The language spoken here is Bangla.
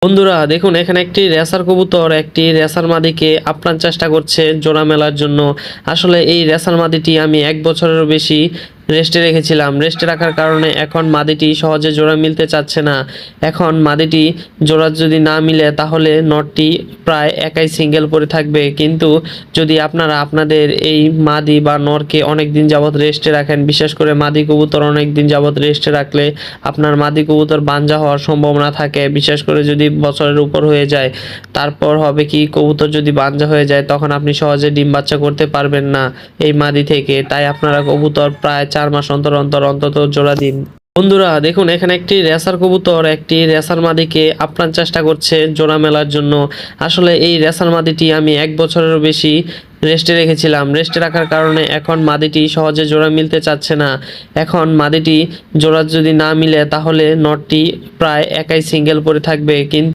বন্ধুরা দেখুন, এখানে একটি রেসার কবুতর একটি রেসার মাদিকে আপ্রাণ চেষ্টা করছে জোড়া মেলার জন্য। আসলে এই রেসার মাদিটি আমি 1 বছরেরও বেশি রেস্টে রেখেছিলাম। রেস্টে রাখার কারণে এখন মাদিটি সহজে জোড়া মিলতে চাচ্ছে না। এখন মাদিটি জোড়া যদি না মিলে তাহলে নটটি প্রায় একাই সিঙ্গেল পড়ে থাকবে। কিন্তু যদি আপনারা আপনাদের এই মাদি বা নরকে অনেক দিন যাবৎ রেস্টে রাখেন, বিশেষ করে মাদি কবুতর অনেক দিন যাবৎ রেস্টে রাখলে আপনার মাদি কবুতর বাঞ্জা হওয়ার সম্ভাবনা থাকে। বিশেষ করে যদি বছরের উপর হয়ে যায়, তারপর হবে কি, কবুতর যদি বাঞ্জা হয়ে যায় তখন আপনি সহজে ডিম বাচ্চা করতে পারবেন না এই মাদি থেকে। তাই আপনারা কবুতর প্রায় 4 মাস অন্তর অন্তর অন্তত জোড়া দিন। বন্ধুরা দেখুন, এখানে একটি রেসার কবুতর একটি রেসার মাদিকে আপ্রাণ চেষ্টা করছে জোড়া মেলার জন্য। আসলে এই রেসার মাদিটি আমি 1 বছরেরও বেশি রেস্টে রেখেছিলাম। রেস্টে রাখার কারণে এখন মাদিটি সহজে জোড়া মিলতে চাচ্ছে না। এখন মাদিটি জোড়া যদি না মিলে তাহলে নটটি প্রায় একাই সিঙ্গেল পড়ে থাকবে। কিন্তু